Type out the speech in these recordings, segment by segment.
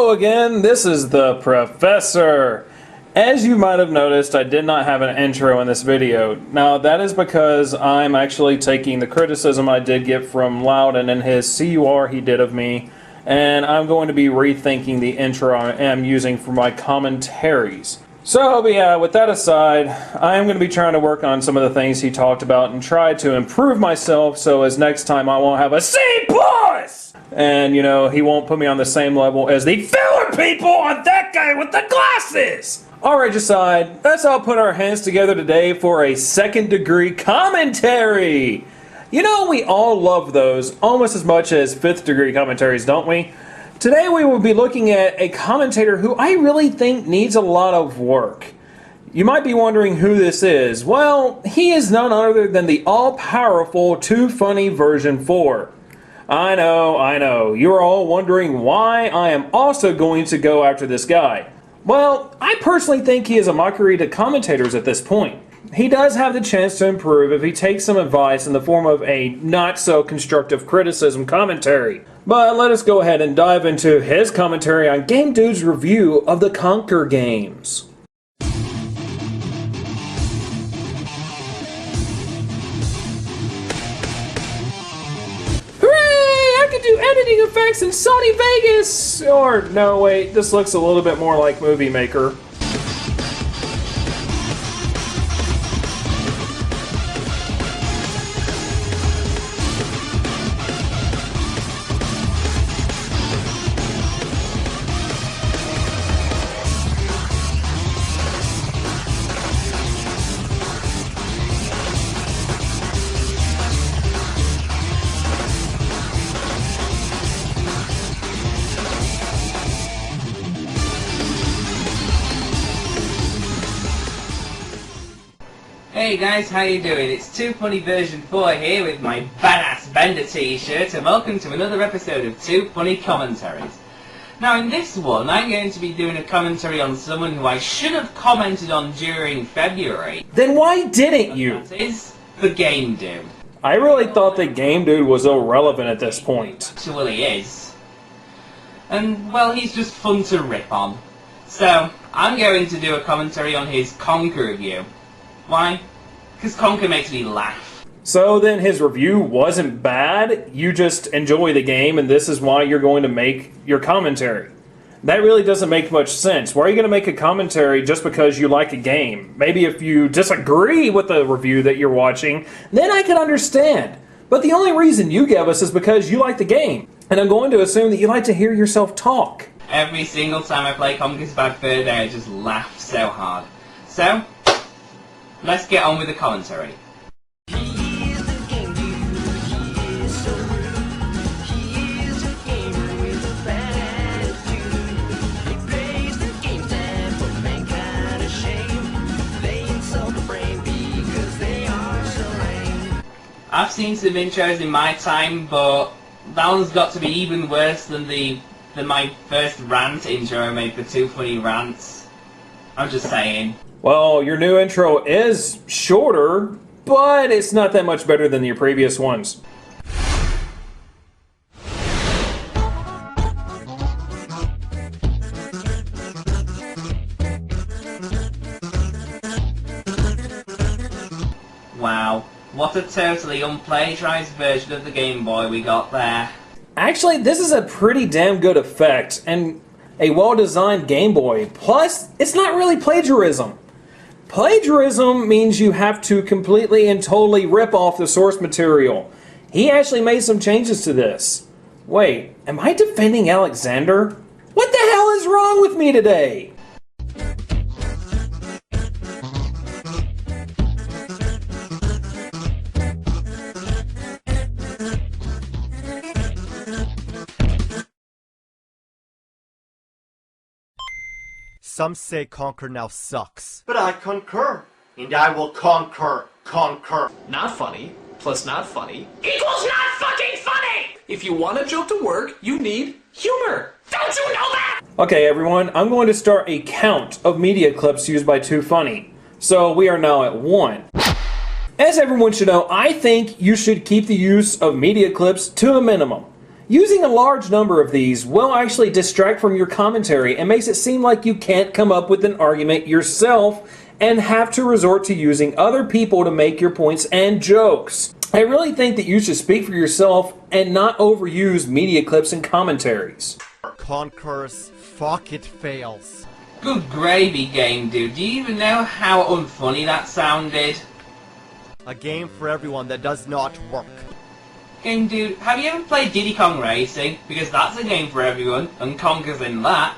Hello again, this is the Professor. As you might have noticed, I did not have an intro in this video. Now that is because I'm actually taking the criticism I did get from Loudon and his CUR he did of me, and I'm going to be rethinking the intro I am using for my commentaries. So yeah, with that aside, I am going to be trying to work on some of the things he talked about and try to improve myself so as next time I won't have a C+! And, you know, he won't put me on the same level as the filler people on that guy with the glasses! Alright, aside, let's all put our hands together today for a second-degree commentary! You know, we all love those almost as much as fifth-degree commentaries, don't we? Today we will be looking at a commentator who I really think needs a lot of work. You might be wondering who this is. Well, he is none other than the all-powerful 2FunnyVersion4. I know, you're all wondering why I am also going to go after this guy. Well, I personally think he is a mockery to commentators at this point. He does have the chance to improve if he takes some advice in the form of a not-so-constructive criticism commentary. But let us go ahead and dive into his commentary on Game Dude's review of the Conquer games. Do editing effects in Sony Vegas! Or, no, wait, this looks a little bit more like Movie Maker. Hey guys, how you doing? It's 2FunnyVersion4 here with my badass Bender t-shirt, and welcome to another episode of 2Funny Commentaries. Now in this one, I'm going to be doing a commentary on someone who I should have commented on during February. Then why didn't you? That is the Game Dude. I really thought the Game Dude was irrelevant at this point. Actually is. And, well, he's just fun to rip on. So, I'm going to do a commentary on his Conquer review. Why? Because Conquer makes me laugh. So then his review wasn't bad, you just enjoy the game and this is why you're going to make your commentary. That really doesn't make much sense. Why are you going to make a commentary just because you like a game? Maybe if you disagree with the review that you're watching, then I can understand. But the only reason you give us is because you like the game. And I'm going to assume that you like to hear yourself talk. Every single time I play Conquer's Bad Fur Day, I just laugh so hard. So, let's get on with the commentary. I've seen some intros in my time, but that one's got to be even worse than my first rant intro I made for 2Funny Rants. I'm just saying. Well, your new intro is shorter, but it's not that much better than your previous ones. Wow, what a totally unplagiarized version of the Game Boy we got there. Actually, this is a pretty damn good effect, and a well-designed Game Boy. Plus, it's not really plagiarism. Plagiarism means you have to completely and totally rip off the source material. He actually made some changes to this. Wait, am I defending Alexander? What the hell is wrong with me today? Some say Conquer now sucks. But I concur, and I will conquer. Not funny plus not funny equals not fucking funny! If you want a joke to work, you need humor. Don't you know that? Okay everyone, I'm going to start a count of media clips used by 2Funny. So we are now at 1. As everyone should know, I think you should keep the use of media clips to a minimum. Using a large number of these will actually distract from your commentary and makes it seem like you can't come up with an argument yourself and have to resort to using other people to make your points and jokes. I really think that you should speak for yourself and not overuse media clips and commentaries. Conquers, fuck it fails. Good gravy, game dude. Do you even know how unfunny that sounded? A game for everyone that does not work. Game dude, have you ever played Diddy Kong Racing? Because that's a game for everyone, and Conker's in that.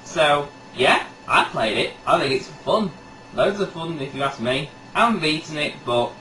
So, yeah, I played it. I think it's fun. Loads of fun if you ask me. I haven't beaten it, but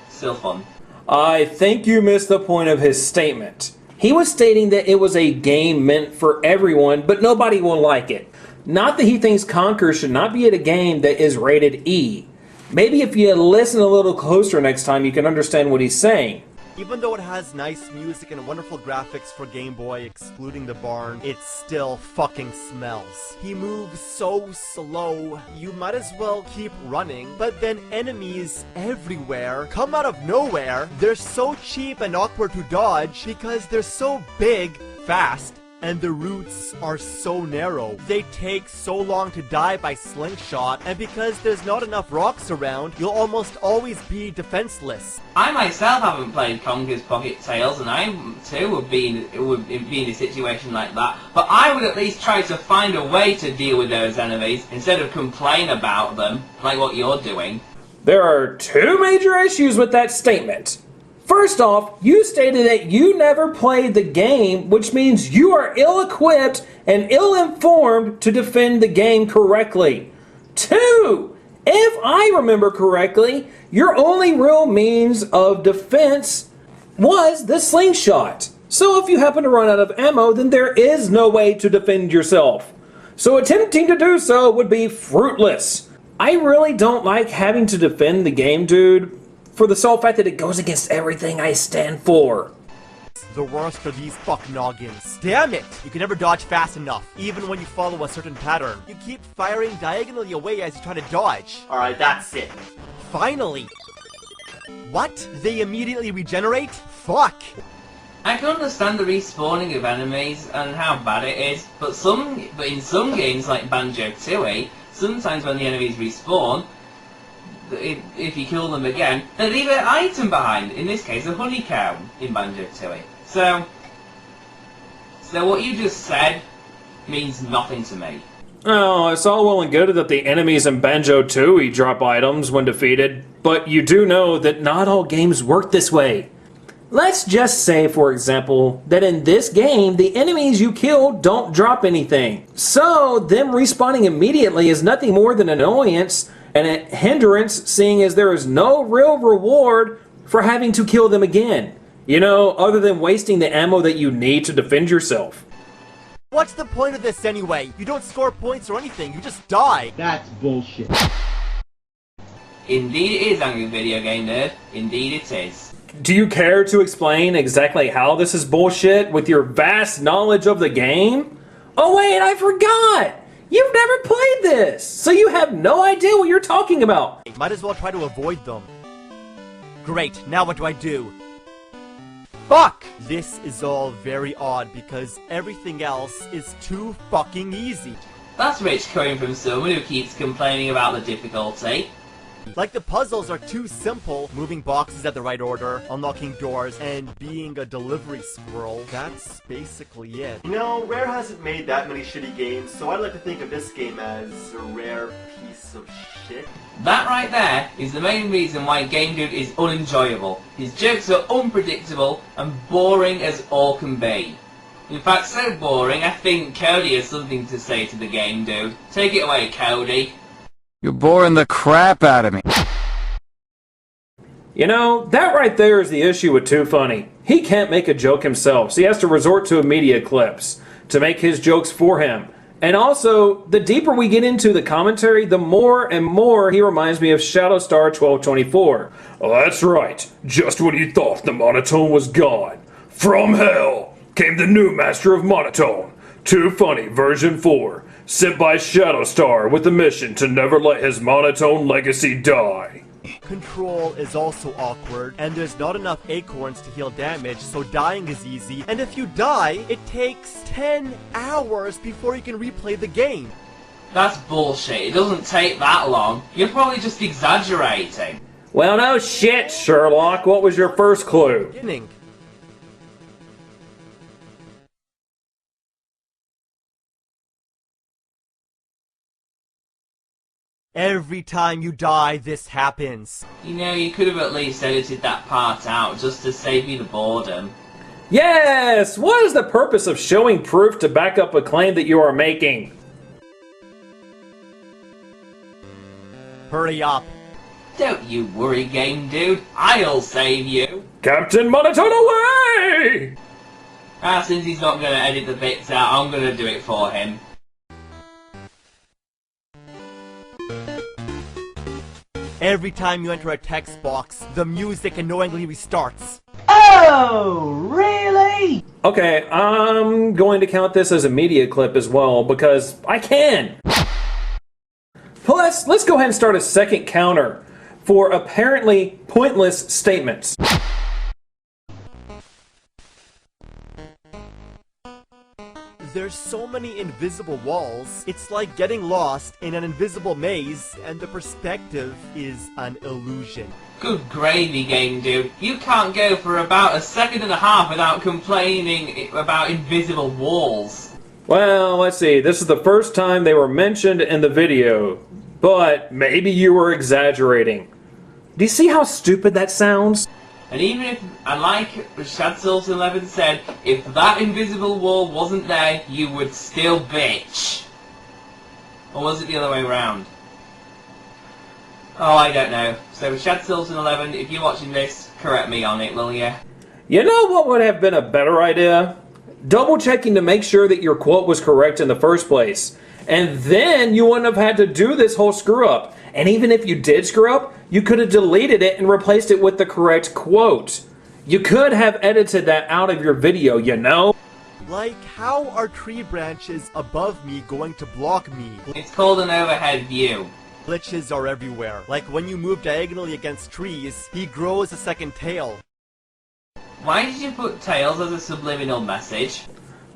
still fun. I think you missed the point of his statement. He was stating that it was a game meant for everyone, but nobody will like it. Not that he thinks Conker should not be at a game that is rated E. Maybe if you listen a little closer next time, you can understand what he's saying. Even though it has nice music and wonderful graphics for Game Boy, excluding the barn, it still fucking smells. He moves so slow, you might as well keep running, but then enemies everywhere come out of nowhere. They're so cheap and awkward to dodge because they're so big, fast, and the routes are so narrow. They take so long to die by slingshot, and because there's not enough rocks around, you'll almost always be defenseless. I myself haven't played Conker's Pocket Tales, and I too would be in a situation like that. But I would at least try to find a way to deal with those enemies instead of complain about them, like what you're doing. There are two major issues with that statement. First off, you stated that you never played the game, which means you are ill-equipped and ill-informed to defend the game correctly. Two, if I remember correctly, your only real means of defense was the slingshot. So if you happen to run out of ammo, then there is no way to defend yourself. So attempting to do so would be fruitless. I really don't like having to defend the game, dude, for the sole fact that it goes against everything I stand for. The worst are these fuck noggins. Damn it! You can never dodge fast enough, even when you follow a certain pattern. You keep firing diagonally away as you try to dodge. Alright, that's it. Finally! What? They immediately regenerate? Fuck! I can understand the respawning of enemies and how bad it is, but in some games like Banjo-Tooie, sometimes when the enemies respawn, if you kill them again, they leave an item behind. In this case, a honeycomb in Banjo-Tooie. So what you just said means nothing to me. Oh, it's all well and good that the enemies in Banjo-Tooie drop items when defeated, but you do know that not all games work this way. Let's just say, for example, that in this game, the enemies you kill don't drop anything. So, them respawning immediately is nothing more than an annoyance and a hindrance, seeing as there is no real reward for having to kill them again. You know, other than wasting the ammo that you need to defend yourself. What's the point of this anyway? You don't score points or anything, you just die. That's bullshit. Indeed it is, Angry Video Game Nerd. Indeed it is. Do you care to explain exactly how this is bullshit with your vast knowledge of the game? Oh wait, I forgot! You've never played this, so you have no idea what you're talking about. Might as well try to avoid them. Great, now what do I do? Fuck! This is all very odd because everything else is too fucking easy. That's rich coming from someone who keeps complaining about the difficulty. Like the puzzles are too simple, moving boxes at the right order, unlocking doors, and being a delivery squirrel. That's basically it. You know, Rare hasn't made that many shitty games, so I'd like to think of this game as a rare piece of shit. That right there is the main reason why Game Dude is unenjoyable. His jokes are unpredictable and boring as all can be. In fact, so boring, I think Cody has something to say to the Game Dude. Take it away, Cody. You're boring the crap out of me. You know, that right there is the issue with 2Funny. He can't make a joke himself, so he has to resort to media clips to make his jokes for him. And also, the deeper we get into the commentary, the more and more he reminds me of Shadowstar 1224. Oh, that's right. Just when you thought the monotone was gone. From hell came the new master of monotone, 2Funny version 4. Sent by Shadowstar with the mission to never let his monotone legacy die. Control is also awkward, and there's not enough acorns to heal damage, so dying is easy, and if you die, it takes 10 hours before you can replay the game. That's bullshit. It doesn't take that long. You're probably just exaggerating. Well, no shit, Sherlock. What was your first clue? Beginning. Every time you die, this happens. You know, you could have at least edited that part out just to save me the boredom. Yes! What is the purpose of showing proof to back up a claim that you are making? Hurry up. Don't you worry, game dude. I'll save you. Captain Monotone away! Since he's not going to edit the bits out, I'm going to do it for him. Every time you enter a text box, the music annoyingly restarts. Oh, really? Okay, I'm going to count this as a media clip as well, because I can! Plus, let's go ahead and start a second counter for apparently pointless statements. There's so many invisible walls, it's like getting lost in an invisible maze, and the perspective is an illusion. Good gravy, game dude. You can't go for about a second and a half without complaining about invisible walls. Well, let's see, this is the first time they were mentioned in the video, but maybe you were exaggerating. Do you see how stupid that sounds? And even if, and like Shadsilton11 said, if that invisible wall wasn't there, you would still bitch. Or was it the other way around? Oh, I don't know. So Shadsilton11, if you're watching this, correct me on it, will you? You know what would have been a better idea? Double checking to make sure that your quote was correct in the first place. And then you wouldn't have had to do this whole screw up. And even if you did screw up, you could have deleted it and replaced it with the correct quote. You could have edited that out of your video, you know? Like, how are tree branches above me going to block me? It's called an overhead view. Glitches are everywhere. Like when you move diagonally against trees, he grows a second tail. Why did you put tails as a subliminal message?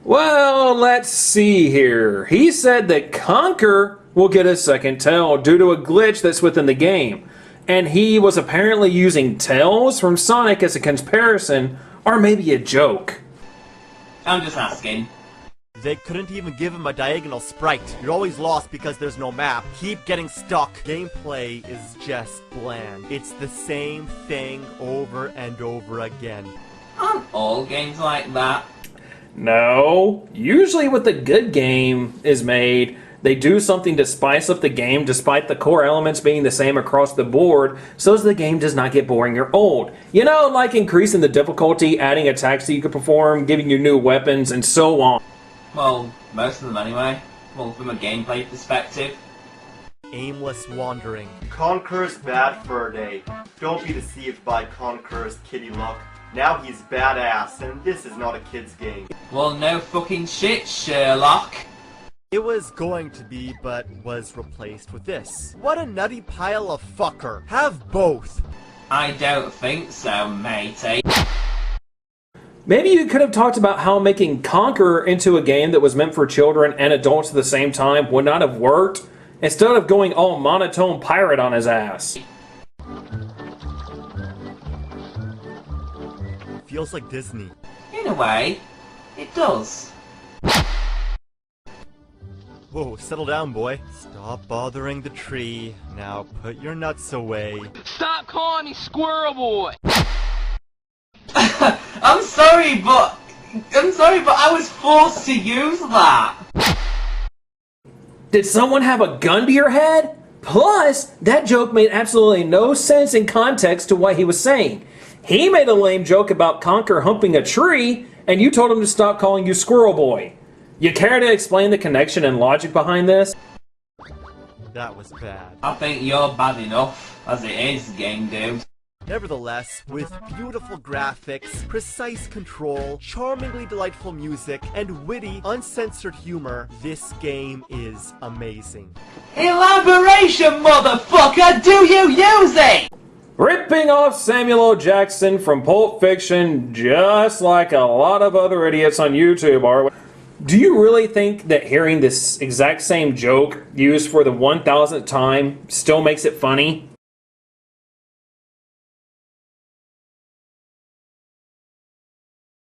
Well, let's see here. He said that Conker will get a second tail due to a glitch that's within the game. And he was apparently using Tails from Sonic as a comparison, or maybe a joke. I'm just asking. They couldn't even give him a diagonal sprite. You're always lost because there's no map. Keep getting stuck. Gameplay is just bland. It's the same thing over and over again. Aren't all games like that? No. Usually when the good game is made, they do something to spice up the game despite the core elements being the same across the board, so as the game does not get boring or old. You know, like increasing the difficulty, adding attacks that you can perform, giving you new weapons, and so on. Well, most of them anyway. Well, from a gameplay perspective. Aimless wandering. Conker's bad for a day. Don't be deceived by Conker's kitty look. Now he's badass, and this is not a kid's game. Well, no fucking shit, Sherlock. It was going to be, but was replaced with this. What a nutty pile of fucker. Have both. I don't think so, matey. Maybe you could have talked about how making Conker into a game that was meant for children and adults at the same time would not have worked, instead of going all monotone pirate on his ass. Feels like Disney. In a way, it does. Whoa, settle down, boy. Stop bothering the tree. Now put your nuts away. Stop calling me Squirrel Boy! I'm sorry, but I was forced to use that. Did someone have a gun to your head? Plus, that joke made absolutely no sense in context to what he was saying. He made a lame joke about Conker humping a tree, and you told him to stop calling you Squirrel Boy. You care to explain the connection and logic behind this? That was bad. I think you're bad enough as it is, game dude. Nevertheless, with beautiful graphics, precise control, charmingly delightful music, and witty, uncensored humor, this game is amazing. Elaboration, motherfucker! Do you use it? ripping off Samuel L. Jackson from Pulp Fiction just like a lot of other idiots on YouTube are. Do you really think that hearing this exact same joke used for the 1000th time still makes it funny?